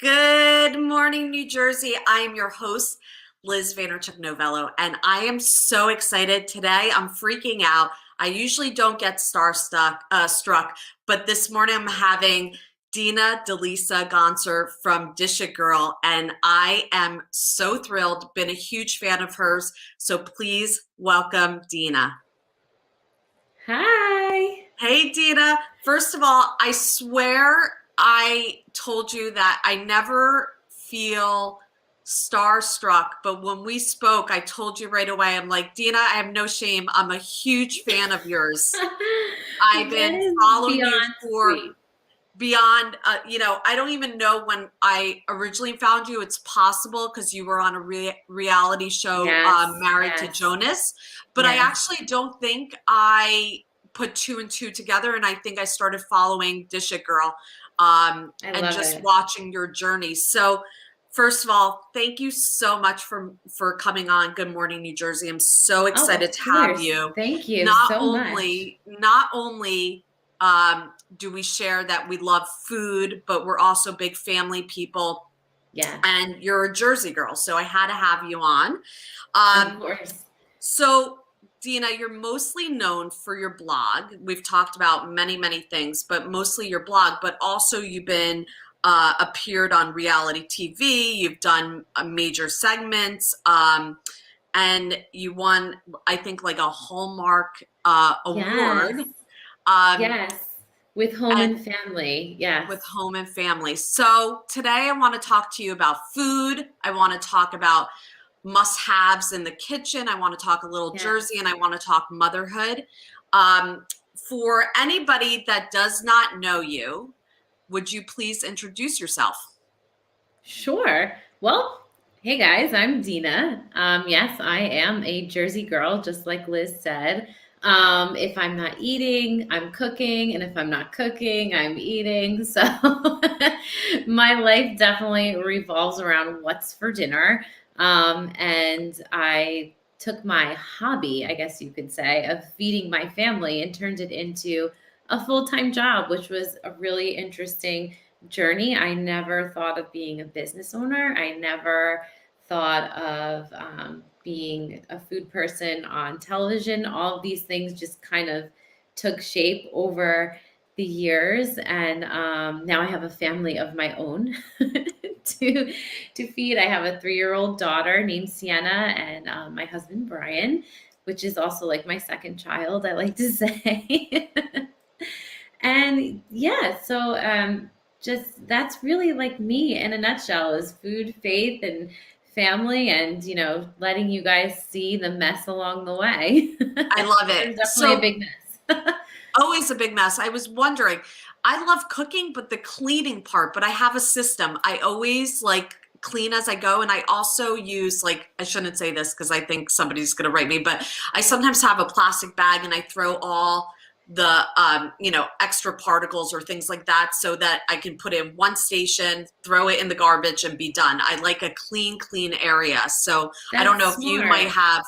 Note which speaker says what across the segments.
Speaker 1: Good morning, New Jersey. I am your host, Liz Vaynerchuk Novello, and I am so excited today. I'm freaking out. I usually don't get struck, but this morning I'm having Dina Deleasa-Gonsar from Dish It Girl, and I am so thrilled. Been a huge fan of hers, so please welcome Dina.
Speaker 2: Hi.
Speaker 1: Hey, Dina. First of all, I swear I told you that I never feel starstruck, but when we spoke, I told you right away, I'm like, Dina, I have no shame. I'm a huge fan of yours. I've
Speaker 2: That
Speaker 1: been
Speaker 2: is
Speaker 1: following you
Speaker 2: beyond
Speaker 1: for
Speaker 2: sweet.
Speaker 1: beyond, I don't even know when I originally found you. It's possible because you were on a reality show,
Speaker 2: Yes,
Speaker 1: Married to
Speaker 2: yes,
Speaker 1: Jonas, but I
Speaker 2: yes.
Speaker 1: actually don't think I put two and two together. And I think I started following Dish It Girl,
Speaker 2: I
Speaker 1: and
Speaker 2: love
Speaker 1: just
Speaker 2: it.
Speaker 1: watching your journey. So first of all, thank you so much for coming on Good Morning New Jersey. I'm so
Speaker 2: Oh,
Speaker 1: excited
Speaker 2: of
Speaker 1: to have
Speaker 2: course.
Speaker 1: you.
Speaker 2: Thank you
Speaker 1: Not
Speaker 2: so much.
Speaker 1: only, not only do we share that we love food, but we're also big family people.
Speaker 2: Yes,
Speaker 1: And you're a Jersey girl, so I had to have you on.
Speaker 2: of
Speaker 1: Um,
Speaker 2: course.
Speaker 1: so, Dina, you're mostly known for your blog. We've talked about many, many things, but mostly your blog, but also you've been appeared on reality TV. You've done major segments, and you won, I think, like a Hallmark award.
Speaker 2: Yes,
Speaker 1: Um,
Speaker 2: yes. With home
Speaker 1: and
Speaker 2: and family.
Speaker 1: with
Speaker 2: Yes,
Speaker 1: home and family. So today I want to talk to you about food. I want to talk about must-haves in the kitchen. I want to talk a little
Speaker 2: yes.
Speaker 1: Jersey, and I want to talk motherhood. Um, for anybody that does not know you, would you please introduce yourself?
Speaker 2: Sure. Well, hey guys, I'm Dina. Yes, I am a Jersey girl, just like Liz said. If I'm not eating, I'm cooking, and if I'm not cooking, I'm eating. So my life definitely revolves around what's for dinner. And I took my hobby, I guess you could say, of feeding my family and turned it into a full-time job, which was a really interesting journey. I never thought of being a business owner. I never thought of being a food person on television. All of these things just kind of took shape over the years, and now I have a family of my own to feed. I have a 3-year-old daughter named Sienna, and my husband Brian, which is also like my second child, I like to say. And yeah, so just that's really like me in a nutshell is food, faith, and family, and letting you guys see the mess along the way.
Speaker 1: I love it.
Speaker 2: There's definitely a
Speaker 1: So
Speaker 2: big mess.
Speaker 1: always a big mess. I was wondering, I love cooking, but the cleaning part, but I have a system. I always like clean as I go. And I also use, like, I shouldn't say this because I think somebody's going to write me, but I sometimes have a plastic bag and I throw all the, extra particles or things like that so that I can put it in one station, throw it in the garbage and be done. I like a clean area. So I don't know
Speaker 2: That's
Speaker 1: if you might
Speaker 2: smart.
Speaker 1: have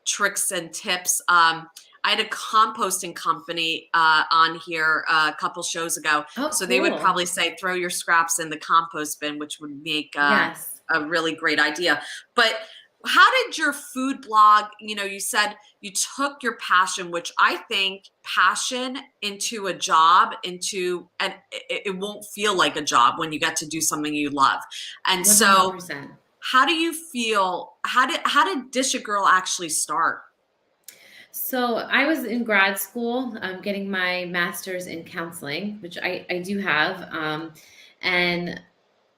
Speaker 1: tricks and tips. I had a composting company on here a couple shows ago.
Speaker 2: Oh,
Speaker 1: So they would
Speaker 2: cool.
Speaker 1: probably say, throw your scraps in the compost bin, which would make
Speaker 2: Yes.
Speaker 1: a really great idea. But how did your food blog, you said you took your passion, which I think passion into a job, and it won't feel like a job when you get to do something you love. And so
Speaker 2: 100%.
Speaker 1: how do you feel? How did Dish a Girl actually start?
Speaker 2: So I was in grad school, getting my master's in counseling, which I do have. And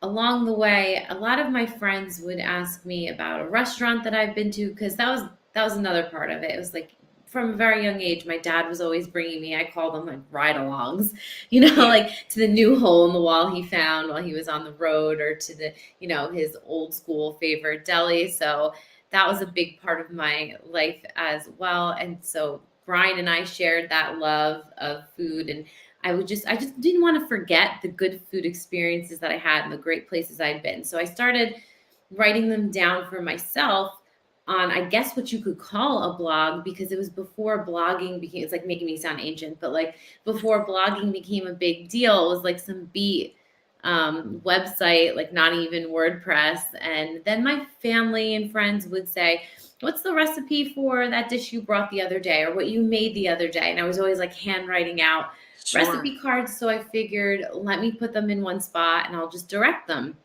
Speaker 2: along the way, a lot of my friends would ask me about a restaurant that I've been to, because that was another part of it. It was like from a very young age, my dad was always bringing me. I call them like ride-alongs,
Speaker 1: Yeah.
Speaker 2: like to the new hole in the wall he found while he was on the road, or to the his old school favorite deli. So that was a big part of my life as well. And so Brian and I shared that love of food, and I just didn't want to forget the good food experiences that I had and the great places I'd been. So I started writing them down for myself on, I guess, what you could call a blog, because it was before blogging became, it's like making me sound ancient, but like before blogging became a big deal. It was like some beat website, like not even WordPress. And then my family and friends would say, what's the recipe for that dish you brought the other day or what you made the other day? And I was always like handwriting out
Speaker 1: Sure.
Speaker 2: recipe cards. So I figured, let me put them in one spot and I'll just direct them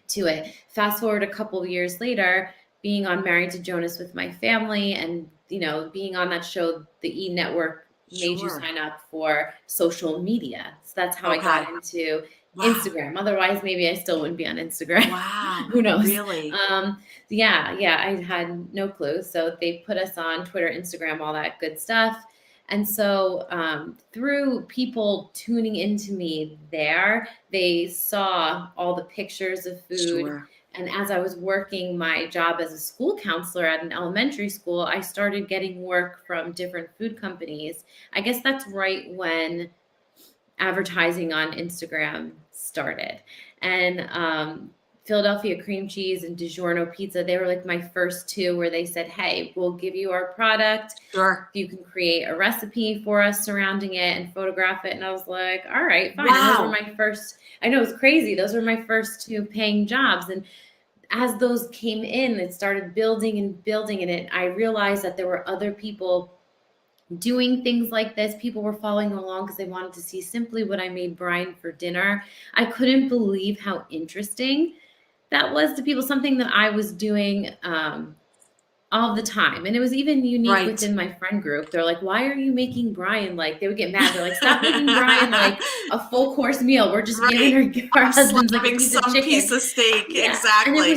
Speaker 2: to it. Fast forward a couple of years later, being on Married to Jonas with my family and, being on that show, the E Network made you
Speaker 1: Sure.
Speaker 2: sign up for social media. So that's how I
Speaker 1: Okay.
Speaker 2: got into
Speaker 1: Wow.
Speaker 2: Instagram. Otherwise, maybe I still wouldn't be on Instagram.
Speaker 1: Wow.
Speaker 2: Who knows?
Speaker 1: Really?
Speaker 2: Yeah, I had no clue. So they put us on Twitter, Instagram, all that good stuff. And so through people tuning into me there, they saw all the pictures of food.
Speaker 1: Sure.
Speaker 2: And as I was working my job as a school counselor at an elementary school, I started getting work from different food companies. I guess that's right when advertising on Instagram started. And Philadelphia cream cheese and DiGiorno pizza, they were like my first two where they said, hey, we'll give you our product.
Speaker 1: Sure.
Speaker 2: You can create a recipe for us surrounding it and photograph it. And I was like, all right, fine. And those were
Speaker 1: Wow.
Speaker 2: my first, I know it's crazy. Those were my first two paying jobs. And as those came in, it started building and building. And I realized that there were other people doing things like this. People were following along because they wanted to see simply what I made Brian for dinner. I couldn't believe how interesting that was to people, something that I was doing all the time. And it was even unique
Speaker 1: Right.
Speaker 2: within my friend group. They're like, why are you making Brian like, they would get mad. They're like, stop making Brian like a full course meal. We're just giving
Speaker 1: Right.
Speaker 2: our
Speaker 1: I'm
Speaker 2: husbands like a
Speaker 1: slapping
Speaker 2: piece of
Speaker 1: some piece
Speaker 2: chicken.
Speaker 1: of steak.
Speaker 2: Yeah. And
Speaker 1: Exactly.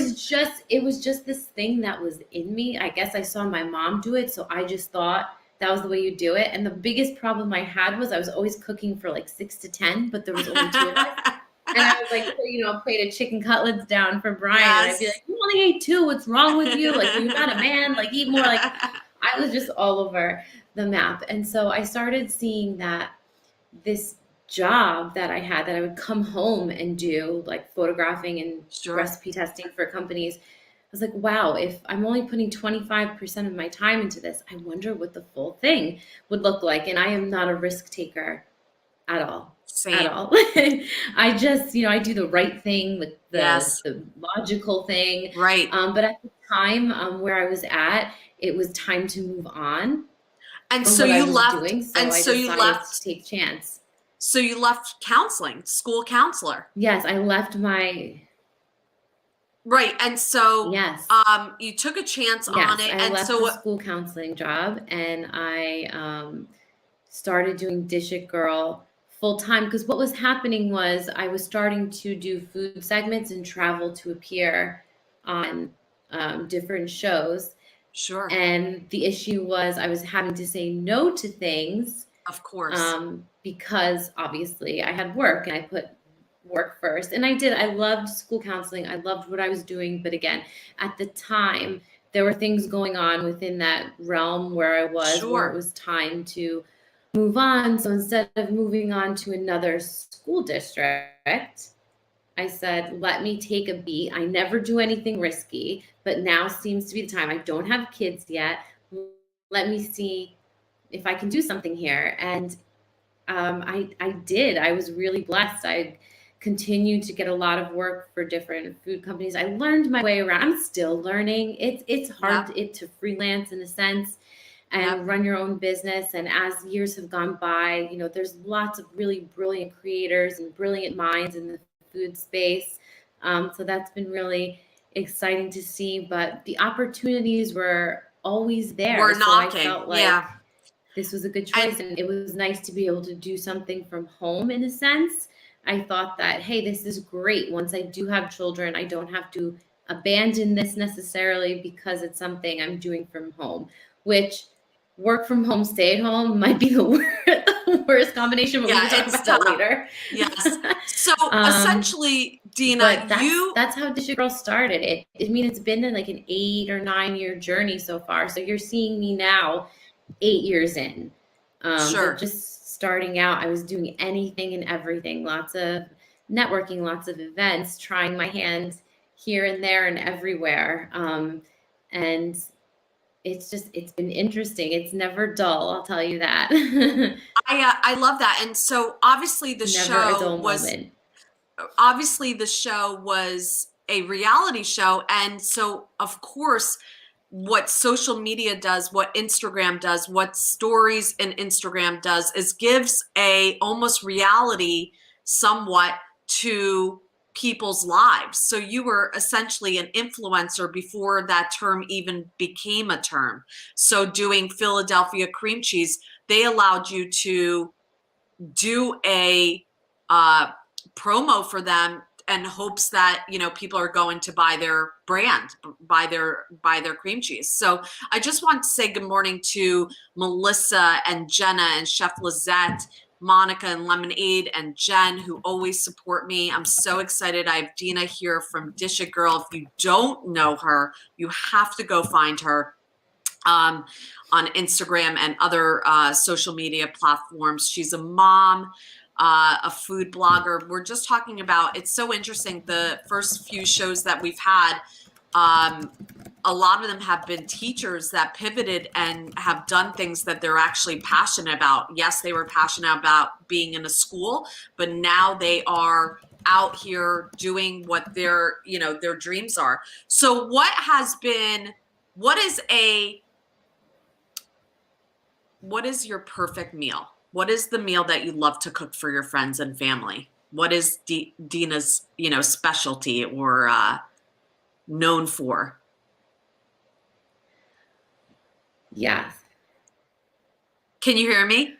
Speaker 2: it was just this thing that was in me. I guess I saw my mom do it. So I just thought that was the way you do it. And the biggest problem I had was I was always cooking for like 6 to 10, but there was only two of us. And I was like, a plate of chicken cutlets down for Brian. And I'd be
Speaker 1: Yes.
Speaker 2: like, you only ate two. What's wrong with you? Like, you're not a man. Like, eat more. Like, I was just all over the map. And so I started seeing that this job that I had that I would come home and do, like photographing and
Speaker 1: Sure.
Speaker 2: recipe testing for companies. I was like, wow, if I'm only putting 25% of my time into this, I wonder what the full thing would look like. And I am not a risk taker at all. At
Speaker 1: Same.
Speaker 2: all. I just, I do the right thing,
Speaker 1: Yes.
Speaker 2: the logical thing.
Speaker 1: Right.
Speaker 2: But at the time where I was at, it was time to move on
Speaker 1: And
Speaker 2: from
Speaker 1: so
Speaker 2: what I
Speaker 1: you
Speaker 2: was
Speaker 1: left,
Speaker 2: doing. So
Speaker 1: and
Speaker 2: I
Speaker 1: so you
Speaker 2: decided to
Speaker 1: left,
Speaker 2: take chance.
Speaker 1: so you left counseling, school counselor.
Speaker 2: Yes, I left my,
Speaker 1: Right. And so
Speaker 2: yes,
Speaker 1: you took a chance on
Speaker 2: yes,
Speaker 1: it.
Speaker 2: I
Speaker 1: And
Speaker 2: left
Speaker 1: so
Speaker 2: the
Speaker 1: what,
Speaker 2: school counseling job and I started doing Dish It Girl full time because what was happening was I was starting to do food segments and travel to appear on different shows.
Speaker 1: sure,
Speaker 2: And the issue was I was having to say no to things
Speaker 1: of course.
Speaker 2: because obviously I had work and I put work first. And I did. I loved school counseling. I loved what I was doing. But again, at the time, there were things going on within that realm where I was, where it
Speaker 1: Sure.
Speaker 2: was time to move on. So instead of moving on to another school district, I said, let me take a beat. I never do anything risky, but now seems to be the time. I don't have kids yet. Let me see if I can do something here. And I did. I was really blessed. I continued to get a lot of work for different food companies. I learned my way around. I'm still learning. It's hard
Speaker 1: Yep.
Speaker 2: to freelance in a sense
Speaker 1: Yep.
Speaker 2: and run your own business. And as years have gone by, there's lots of really brilliant creators and brilliant minds in the food space. So that's been really exciting to see. But the opportunities were always there.
Speaker 1: We're
Speaker 2: So I
Speaker 1: knocking.
Speaker 2: felt like
Speaker 1: Yeah.
Speaker 2: this was a good
Speaker 1: And
Speaker 2: choice. And it was nice to be able to do something from home in a sense. I thought that, hey, this is great. Once I do have children, I don't have to abandon this necessarily because it's something I'm doing from home, which work from home, stay at home might be the worst combination, but we
Speaker 1: yeah,
Speaker 2: can talk
Speaker 1: it's
Speaker 2: about that
Speaker 1: tough.
Speaker 2: later.
Speaker 1: Yes. So
Speaker 2: um,
Speaker 1: essentially, Dina,
Speaker 2: but
Speaker 1: you,
Speaker 2: that's how Dish It Girl started. I mean, it's been like an 8 or 9 year journey so far. So you're seeing me now 8 years in. But
Speaker 1: sure.
Speaker 2: just starting out, I was doing anything and everything, lots of networking, lots of events, trying my hand here and there and everywhere. And it's been interesting. It's never dull, I'll tell you that.
Speaker 1: I love that. And so obviously the
Speaker 2: Never a
Speaker 1: show
Speaker 2: dull
Speaker 1: was
Speaker 2: moment.
Speaker 1: obviously the show was a reality show, and so of course what social media does, what Instagram does, what stories in Instagram does is gives a almost reality somewhat to people's lives. So you were essentially an influencer before that term even became a term. So doing Philadelphia cream cheese, they allowed you to do a promo for them and hopes that people are going to buy their brand, buy their cream cheese. So I just want to say good morning to Melissa and Jenna and Chef Lizette, Monica and Lemonade, and Jen, who always support me. I'm so excited. I have Dina here from Dish It Girl. If you don't know her, you have to go find her on Instagram and other social media platforms. She's a mom, a food blogger. We're just talking about, it's so interesting, the first few shows that we've had, a lot of them have been teachers that pivoted and have done things that they're actually passionate about. Yes, they were passionate about being in a school, but now they are out here doing what their dreams are. So what is your perfect meal? What is the meal that you love to cook for your friends and family? What is Dina's, specialty or known for?
Speaker 2: Yes.
Speaker 1: Can you hear me?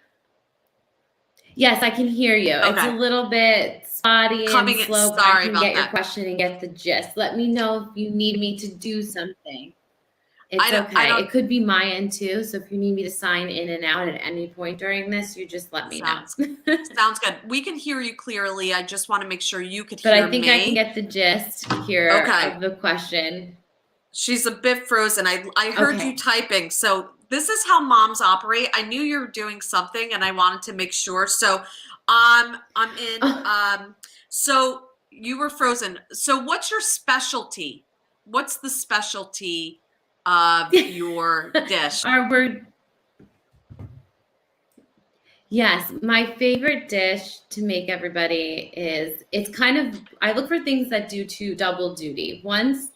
Speaker 2: Yes, I can hear you. It's a
Speaker 1: Okay.
Speaker 2: little bit spotty and slow, but I
Speaker 1: Sorry
Speaker 2: can
Speaker 1: about
Speaker 2: get your
Speaker 1: that.
Speaker 2: question and get the gist. Let me know if you need me to do something. It's
Speaker 1: I
Speaker 2: okay.
Speaker 1: don't.
Speaker 2: It could be my end too. So if you need me to sign in and out at any point during this, you just let me know.
Speaker 1: Sounds good. We can hear you clearly. I just want to make sure you could
Speaker 2: But
Speaker 1: hear
Speaker 2: I think
Speaker 1: me.
Speaker 2: I can get the gist here
Speaker 1: Okay.
Speaker 2: of the question.
Speaker 1: She's a bit frozen. I heard
Speaker 2: Okay.
Speaker 1: you typing. So this is how moms operate. I knew you were doing something and I wanted to make sure. So I'm in.
Speaker 2: Oh.
Speaker 1: So you were frozen. So what's your specialty? What's the specialty of your dish?
Speaker 2: Our word. Yes, my favorite dish to make everybody is it's kind of I look for things that do two double duty. One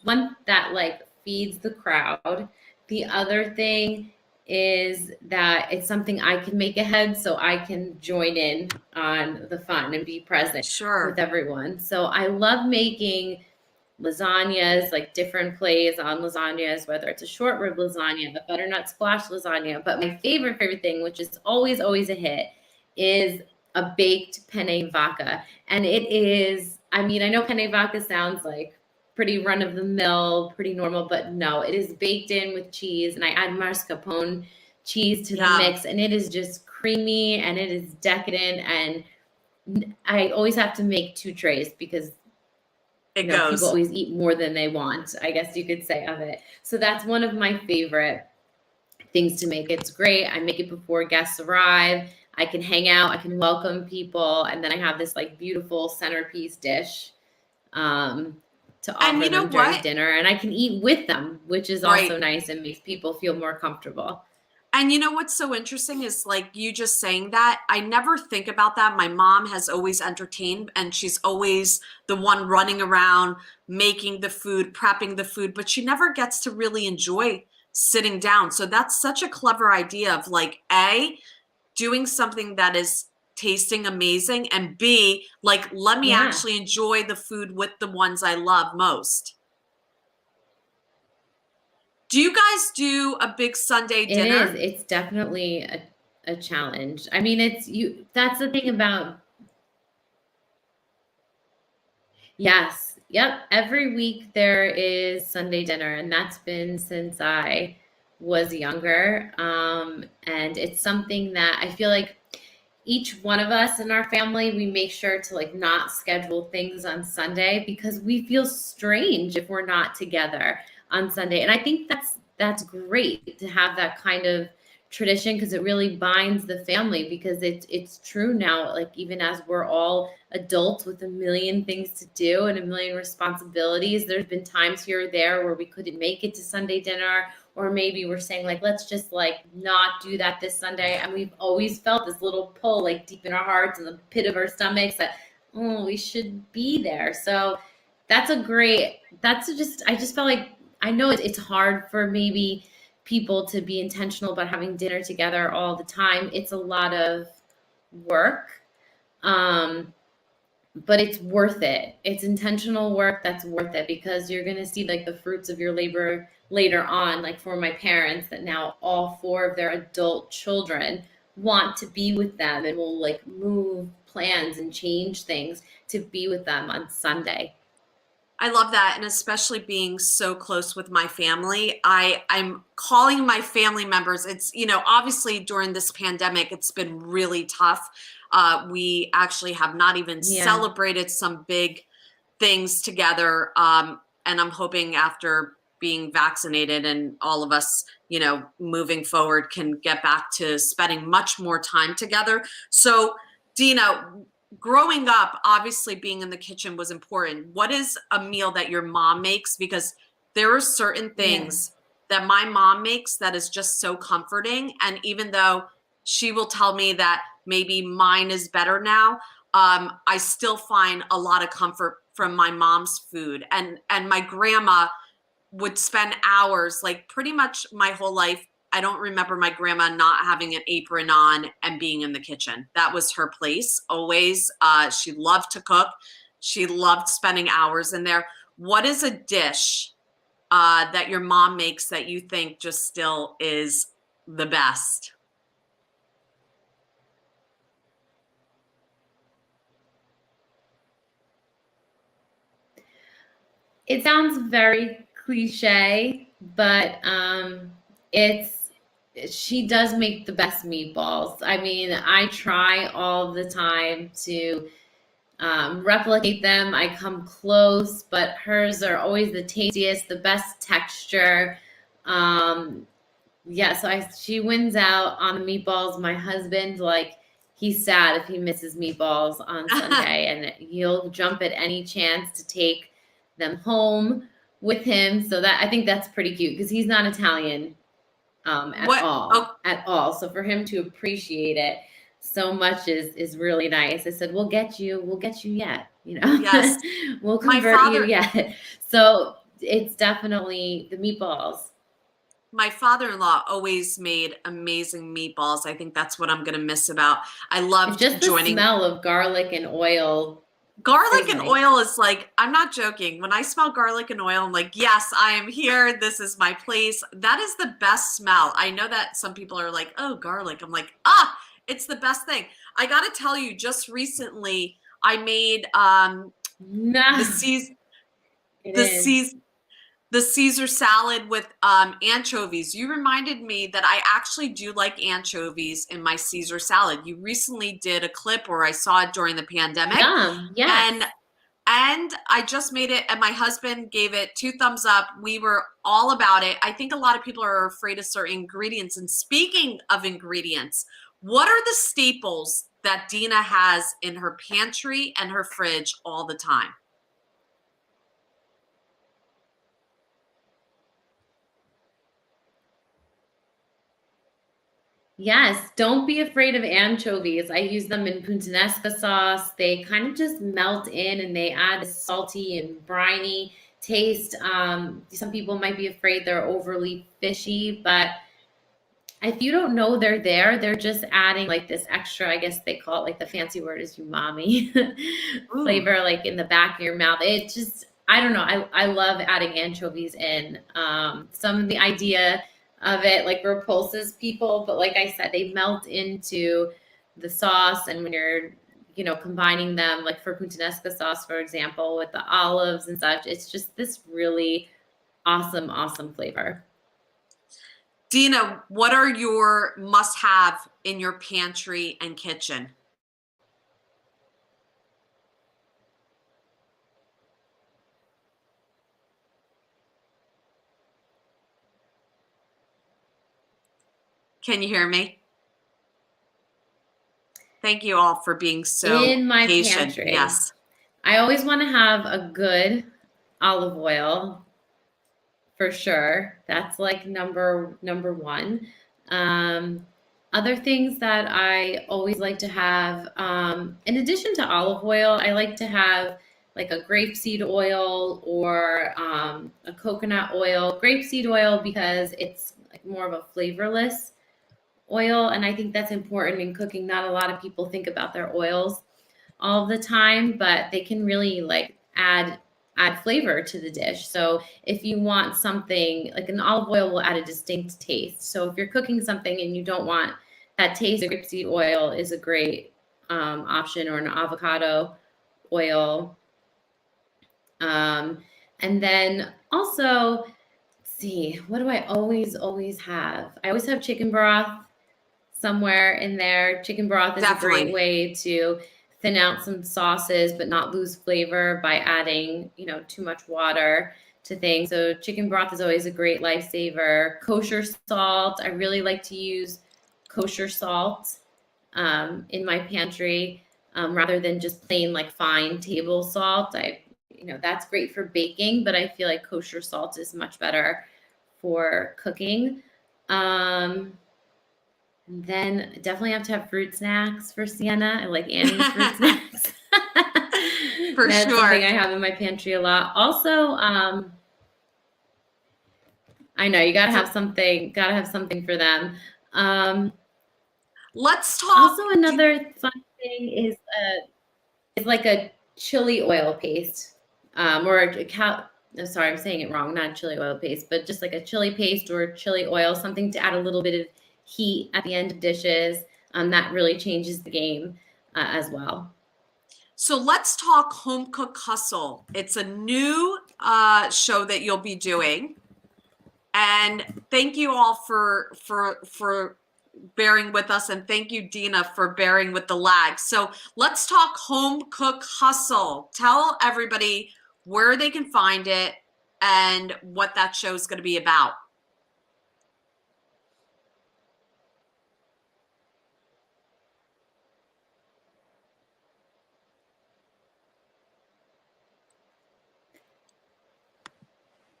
Speaker 2: that like feeds the crowd. The other thing is that it's something I can make ahead so I can join in on the fun and be present with
Speaker 1: Sure.
Speaker 2: everyone. So I love making lasagnas, like different plays on lasagnas, whether it's a short rib lasagna, a butternut squash lasagna. But my favorite thing, which is always a hit, is a baked penne vodka. And it is, I mean, I know penne vodka sounds like pretty run of the mill, pretty normal, but no, it is baked in with cheese. And I add mascarpone cheese to the mix, and it is just creamy and it is decadent. And I always have to make 2 trays because people always eat more than they want, I guess you could say, of it. So that's one of my favorite things to make. It's great. I make it before guests arrive. I can hang out. I can welcome people. And then I have this like beautiful centerpiece dish to offer them during dinner. And I can eat with them, which is also nice and makes people feel more comfortable.
Speaker 1: And you know what's so interesting is like you just saying that, I never think about that. My mom has always entertained and she's always the one running around, making the food, prepping the food, but she never gets to really enjoy sitting down. So that's such a clever idea of like, A, doing something that is tasting amazing, and B, like, let me actually enjoy the food with the ones I love most. Do you guys do a big Sunday dinner?
Speaker 2: It is. It's definitely a challenge. I mean, that's the thing about. Yes. Yep. Every week there is Sunday dinner, and that's been since I was younger. And it's something that I feel like each one of us in our family, we make sure to like not schedule things on Sunday because we feel strange if we're not together on Sunday. And I think that's great to have that kind of tradition because it really binds the family, because it's true now, like even as we're all adults with a million things to do and a million responsibilities, there's been times here or there where we couldn't make it to Sunday dinner, or maybe we're saying like, let's just like not do that this Sunday. And we've always felt this little pull like deep in our hearts and the pit of our stomachs that oh, we should be there. So I just felt like, I know it's hard for maybe people to be intentional about having dinner together all the time. It's a lot of work. Um, but it's worth it. It's intentional work that's worth it, because you're going to see like the fruits of your labor later on. Like for my parents, that now all four of their adult children want to be with them and will like move plans and change things to be with them on Sunday.
Speaker 1: I love that, and especially being so close with my family. I'm calling my family members. It's, obviously during this pandemic, it's been really tough. We actually have not even
Speaker 2: Yeah.
Speaker 1: celebrated some big things together. And I'm hoping after being vaccinated and all of us, moving forward, can get back to spending much more time together. So, Dina, growing up, obviously being in the kitchen was important. What is a meal that your mom makes? Because there are certain
Speaker 2: Yeah.
Speaker 1: things that my mom makes that is just so comforting. And even though she will tell me that maybe mine is better now, I still find a lot of comfort from my mom's food. And my grandma would spend hours, like pretty much my whole life. I don't remember my grandma not having an apron on and being in the kitchen. That was her place always. She loved to cook. She loved spending hours in there. What is a dish that your mom makes that you think just still is the best?
Speaker 2: It sounds very cliche, but it's she does make the best meatballs. I mean, I try all the time to replicate them. I come close, but hers are always the tastiest, the best texture. Um, yeah, so she wins out on the meatballs. My husband, like, he's sad if he misses meatballs on Sunday, and he'll jump at any chance to take them home with him. So that, I think that's pretty cute, because he's not Italian
Speaker 1: What? Oh,
Speaker 2: at all. So for him to appreciate it so much is really nice. I said, we'll get you yet,
Speaker 1: yes.
Speaker 2: we'll
Speaker 1: My
Speaker 2: convert you
Speaker 1: father,
Speaker 2: yet. So it's definitely the meatballs.
Speaker 1: my father-in-law always made amazing meatballs. I think that's what I'm going to miss about. I loved
Speaker 2: Just the
Speaker 1: joining.
Speaker 2: smell of garlic and oil
Speaker 1: Garlic and
Speaker 2: sizzling.
Speaker 1: oil is like, I'm not joking. When I smell garlic and oil, I'm like, yes, I am here. This is my place. That is the best smell. I know that some people are like, oh, garlic. I'm like, it's the best thing. I got to tell you, just recently, I made the
Speaker 2: No,
Speaker 1: seas
Speaker 2: it
Speaker 1: the
Speaker 2: is.
Speaker 1: seas the Caesar salad with anchovies. You reminded me that I actually do like anchovies in my Caesar salad. You recently did a clip, or I saw it during the pandemic,
Speaker 2: Yum.
Speaker 1: and
Speaker 2: Yes.
Speaker 1: I just made it, and my husband gave it 2 thumbs up. We were all about it. I think a lot of people are afraid of certain ingredients. And speaking of ingredients, what are the staples that Dina has in her pantry and her fridge all the time?
Speaker 2: Yes, don't be afraid of anchovies. I use them in puttanesca sauce. They kind of just melt in and they add a salty and briny taste. Some people might be afraid they're overly fishy, but if you don't know they're there, they're just adding like this extra, I guess they call it, like the fancy word is umami
Speaker 1: Ooh.
Speaker 2: flavor, like in the back of your mouth. It just, I don't know. I love adding anchovies in. Some of the idea of it like repulses people, but like I said, they melt into the sauce. And when you're, combining them, like for puttanesca sauce, for example, with the olives and such, it's just this really awesome, awesome flavor.
Speaker 1: Dina, what are your must-have in your pantry and kitchen? Can you hear me? Thank you all for being so
Speaker 2: In my
Speaker 1: patient.
Speaker 2: pantry,
Speaker 1: Yes.
Speaker 2: I always want to have a good olive oil for sure. That's like number one. Um, Other things that I always like to have, in addition to olive oil, I like to have like a grapeseed oil or a coconut oil. Grapeseed oil because it's like more of a flavorless oil, and I think that's important in cooking. Not a lot of people think about their oils all the time, but they can really like add flavor to the dish. So if you want something like an olive oil will add a distinct taste. So if you're cooking something and you don't want that taste, grapeseed oil is a great option, or an avocado oil. Um, and then also, let's see, what do I always have? I always have chicken broth somewhere in there. Chicken broth is a great
Speaker 1: Definitely.
Speaker 2: way to thin out some sauces but not lose flavor by adding, too much water to things. So chicken broth is always a great lifesaver. Kosher salt. I really like to use kosher salt in my pantry rather than just plain like fine table salt. That's great for baking, but I feel like kosher salt is much better for cooking. And then definitely have to have fruit snacks for Sienna. I like Annie's fruit snacks.
Speaker 1: For
Speaker 2: That's something
Speaker 1: sure.
Speaker 2: I have in my pantry a lot. Also, I know you
Speaker 1: So
Speaker 2: gotta have something for them. Um,
Speaker 1: let's talk.
Speaker 2: Also, another fun thing is like a chili oil paste, or a cal. No, sorry, I'm saying it wrong. Not chili oil paste, but just like a chili paste or chili oil, something to add a little bit of heat at the end of dishes. That really changes the game as well.
Speaker 1: So let's talk home cook hustle. It's a new show that you'll be doing, and thank you all for bearing with us, and thank you, Dina, for bearing with the lag. So let's talk home cook hustle. Tell everybody where they can find it and what that show is going to be about.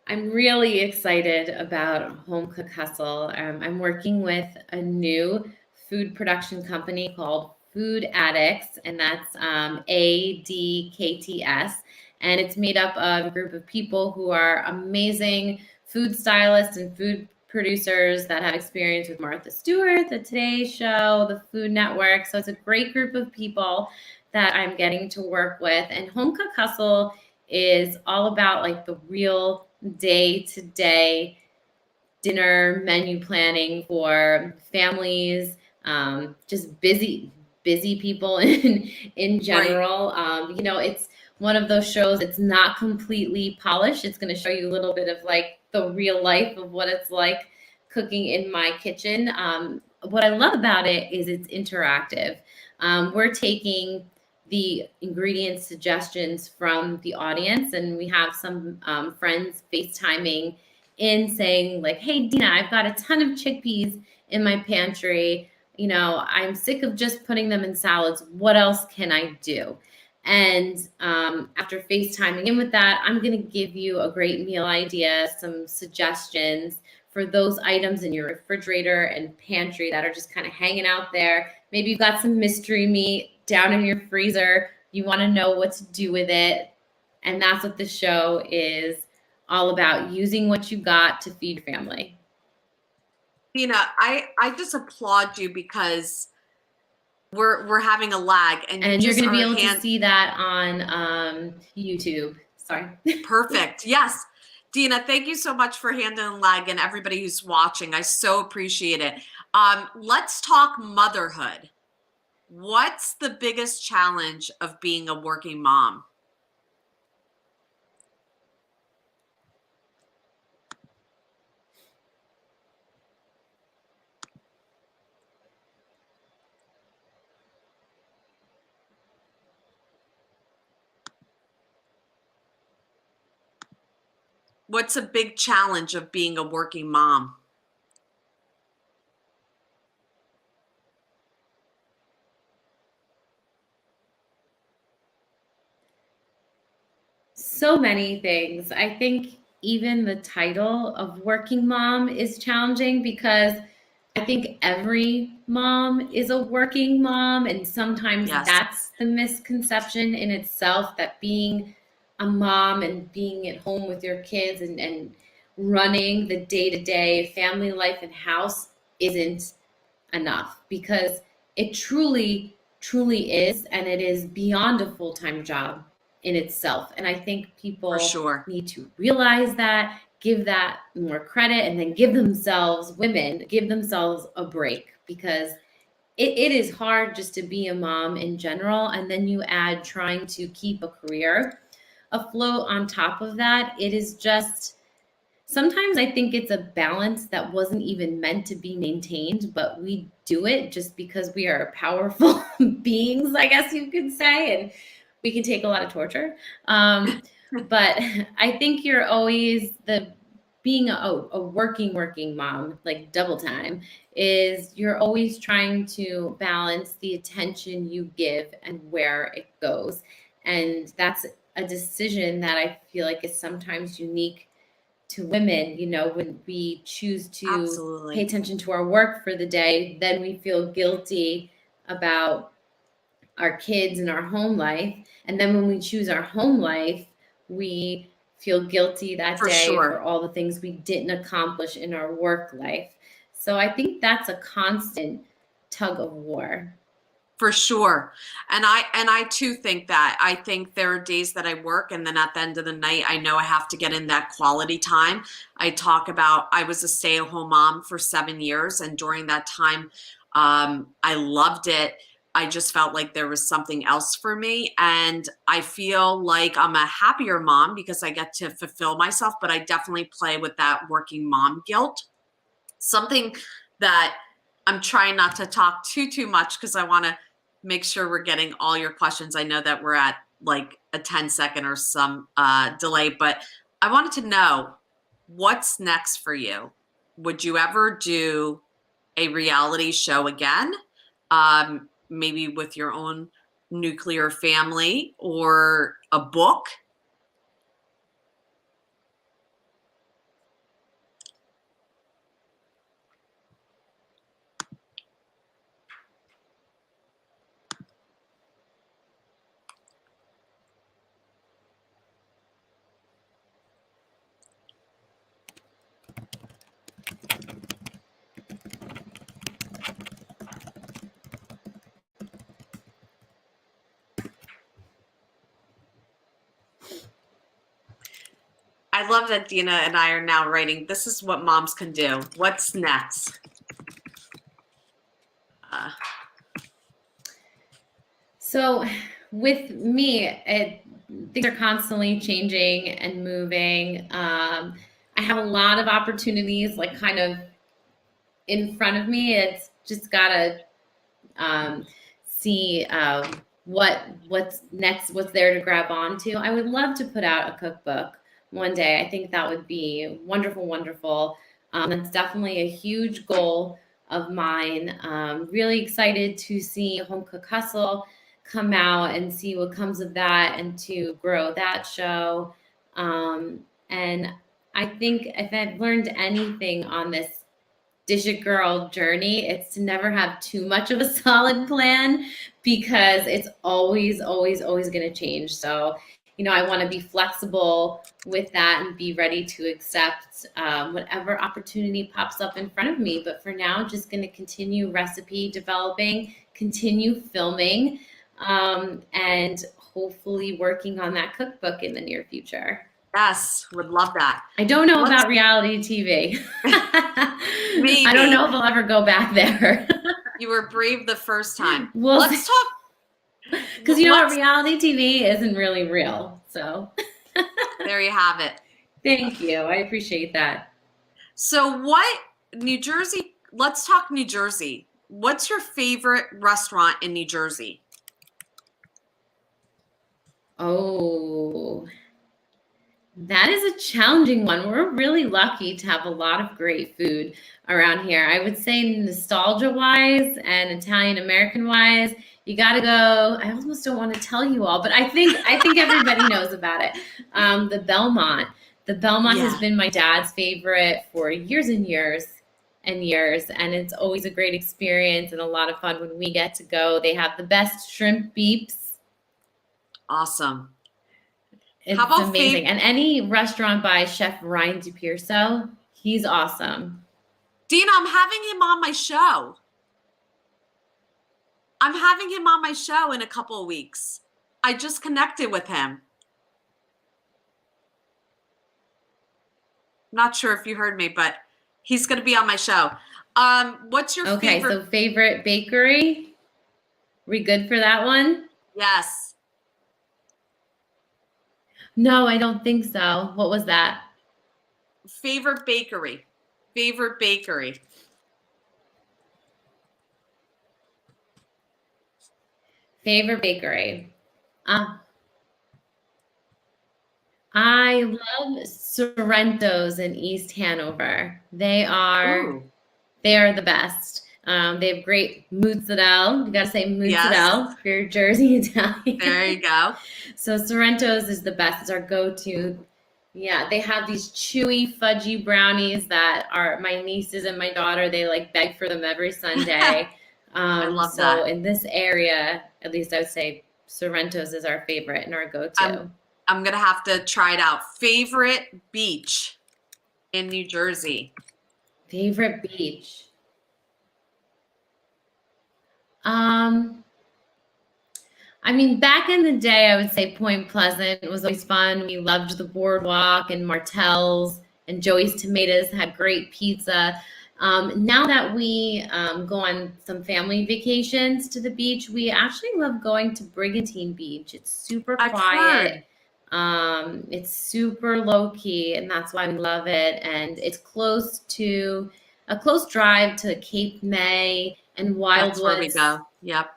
Speaker 2: I'm really excited about Home Cook Hustle. I'm working with a new food production company called Food Addicts, and that's ADKTS. And it's made up of a group of people who are amazing food stylists and food producers that have experience with Martha Stewart, the Today Show, the Food Network. So it's a great group of people that I'm getting to work with. And Home Cook Hustle is all about like the real day to day dinner menu planning for families, just busy people in
Speaker 1: Right.
Speaker 2: general. It's one of those shows. It's not completely polished. It's going to show you a little bit of like the real life of what it's like cooking in my kitchen. What I love about it is it's interactive. We're taking the ingredient suggestions from the audience, and we have some friends FaceTiming in saying like, hey Dina, I've got a ton of chickpeas in my pantry. I'm sick of just putting them in salads. What else can I do? And after FaceTiming in with that, I'm going to give you a great meal idea, some suggestions for those items in your refrigerator and pantry that are just kind of hanging out there. Maybe you've got some mystery meat down in your freezer. You want to know what to do with it. And that's what the show is all about, using what you got to feed family.
Speaker 1: Dina, I just applaud you because we're having a lag, and you
Speaker 2: And you're
Speaker 1: just
Speaker 2: going to be
Speaker 1: are
Speaker 2: able to
Speaker 1: hand
Speaker 2: see that on YouTube. Sorry.
Speaker 1: perfect. Yes. Dina, thank you so much for handling lag, and everybody who's watching. I so appreciate it. Let's talk motherhood. What's the biggest challenge of being a working mom? What's a big challenge of being a working mom?
Speaker 2: So many things. I think even the title of working mom is challenging because I think every mom is a working mom, and sometimes
Speaker 1: Yes,
Speaker 2: that's the misconception in itself, that being a mom and being at home with your kids and running the day-to-day family life and house isn't enough, because it truly, truly is, and it is beyond a full-time job in itself. And I think
Speaker 1: for
Speaker 2: people
Speaker 1: sure.
Speaker 2: need to realize that, give that more credit, and then give themselves, women, give themselves a break, because it is hard just to be a mom in general. And then you add trying to keep a career afloat on top of that. It is just, sometimes I think it's a balance that wasn't even meant to be maintained, but we do it just because we are powerful beings, I guess you could say, and we can take a lot of torture. But I think you're always the being a working mom, like double time, is you're always trying to balance the attention you give and where it goes. And that's a decision that I feel like is sometimes unique to women. When we choose to pay
Speaker 1: Absolutely.
Speaker 2: attention to our work for the day, then we feel guilty about our kids and our home life. And then when we choose our home life, we feel guilty that
Speaker 1: For
Speaker 2: day for
Speaker 1: sure.
Speaker 2: all the things we didn't accomplish in our work life. So I think that's a constant tug of war.
Speaker 1: For sure. And I too think that. I think there are days that I work and then at the end of the night I know I have to get in that quality time. I talk about I was a stay-at-home mom for 7 years, and during that time I loved it. I just felt like there was something else for me, and I feel like I'm a happier mom because I get to fulfill myself, but I definitely play with that working mom guilt. Something that I'm trying not to talk too much because I want to make sure we're getting all your questions. I know that we're at like a 10-second or some delay, but I wanted to know what's next for you. Would you ever do a reality show again? Maybe with your own nuclear family, or a book? I love that Dina and I are now writing, this is what moms can do. What's next? Uh,
Speaker 2: So with me, things are constantly changing and moving. I have a lot of opportunities, like kind of in front of me. It's just gotta see what's next, what's there to grab onto. I would love to put out a cookbook one day. I think that would be wonderful, wonderful. That's definitely a huge goal of mine. Really excited to see Home Cook Hustle come out and see what comes of that, and to grow that show. And I think if I've learned anything on this Dish It Girl journey, it's to never have too much of a solid plan, because it's always, always, always going to change. So, I want to be flexible with that and be ready to accept whatever opportunity pops up in front of me. But for now, just going to continue recipe developing, continue filming, and hopefully working on that cookbook in the near future.
Speaker 1: yes, would love that.
Speaker 2: I don't know
Speaker 1: Let's
Speaker 2: about reality TV. I don't
Speaker 1: maybe
Speaker 2: know if I'll ever go back there.
Speaker 1: you were brave the first time.
Speaker 2: We'll
Speaker 1: Let's talk.
Speaker 2: because you know what,
Speaker 1: Let's.
Speaker 2: reality TV isn't really real. So
Speaker 1: There you have it.
Speaker 2: thank you. I appreciate that.
Speaker 1: So, what New Jersey? Let's talk New Jersey. What's your favorite restaurant in New Jersey?
Speaker 2: Oh, that is a challenging one. We're really lucky to have a lot of great food around here. I would say nostalgia wise and Italian American wise, you got to go. I almost don't want to tell you all, but I think everybody knows about it. The Belmont. The Belmont has
Speaker 1: Yeah.
Speaker 2: been my dad's favorite for years and years. and years, and it's always a great experience and a lot of fun when we get to go. They have the best shrimp beeps.
Speaker 1: Awesome. How
Speaker 2: It's
Speaker 1: about
Speaker 2: amazing. And any restaurant by Chef Ryan DiPierso, he's awesome.
Speaker 1: Dina, I'm having him on my show. I'm having him on my show in a couple of weeks. I just connected with him. Not sure if you heard me, but he's going to be on my show. What's your favorite?
Speaker 2: So favorite bakery? We good for that one?
Speaker 1: Yes.
Speaker 2: No, I don't think so. What was that?
Speaker 1: Favorite bakery. Favorite bakery.
Speaker 2: Favorite bakery. I love Sorrento's in East Hanover. They are the best. They have great mozzarella. You gotta say mozzarella if you're Jersey Italian.
Speaker 1: There you go.
Speaker 2: So Sorrento's is the best. It's our go-to. Yeah, they have these chewy, fudgy brownies that are my nieces and my daughter. They like beg for them every Sunday.
Speaker 1: I love that.
Speaker 2: So in this area, at least I would say Sorrento's is our favorite and our go-to.
Speaker 1: I'm going to have to try it out. Favorite beach in New Jersey?
Speaker 2: Favorite beach? I mean, back in the day, I would say Point Pleasant was always fun. We loved the boardwalk and Martell's, and Joey's Tomatoes had great pizza. Now that we go on some family vacations to the beach, we actually love going to Brigantine Beach. It's super quiet. It's super low key, and that's why we love it. And it's close drive to Cape May and Wildwood.
Speaker 1: That's where we go. Yep.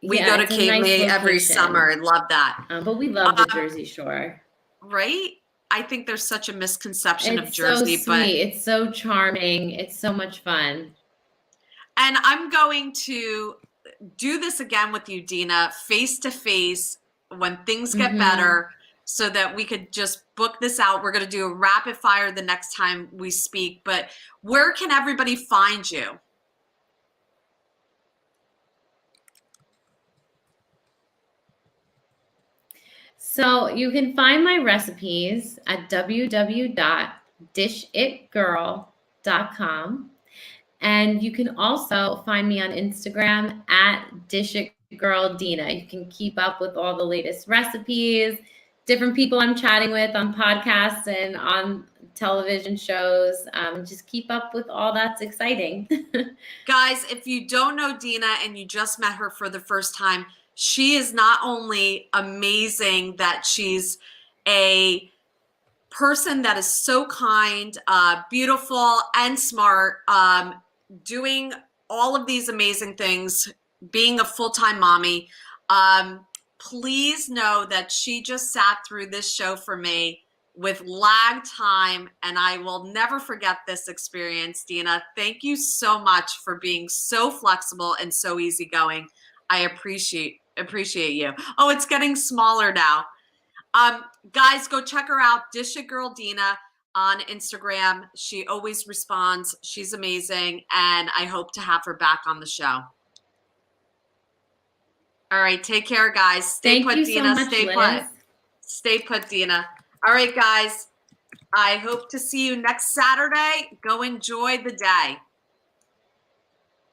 Speaker 1: We go to Cape May every summer. I love that.
Speaker 2: But we love the Jersey Shore.
Speaker 1: Right? I think there's such a misconception of
Speaker 2: so
Speaker 1: Jersey,
Speaker 2: sweet.
Speaker 1: but
Speaker 2: it's so charming. It's so much fun.
Speaker 1: And I'm going to do this again with you, Dina, face to face when things get better, so that we could just book this out. We're going to do a rapid fire the next time we speak, but where can everybody find you?
Speaker 2: So you can find my recipes at www.dishitgirl.com. And you can also find me on Instagram at dishitgirldina. You can keep up with all the latest recipes, different people I'm chatting with on podcasts and on television shows. Just keep up with all that's exciting.
Speaker 1: Guys, if you don't know Dina and you just met her for the first time, she is not only amazing that she's a person that is so kind, beautiful, and smart, doing all of these amazing things, being a full-time mommy. Please know that she just sat through this show for me with lag time, and I will never forget this experience. Dina, thank you so much for being so flexible and so easygoing. I appreciate you. Oh, it's getting smaller now. Guys, go check her out, Dish It Girl Dina on Instagram. She always responds. She's amazing, and I hope to have her back on the show. All right, take care, guys. Stay put, Dina. Stay put. Stay put, Dina. All right, guys. I hope to see you next Saturday. Go enjoy the day.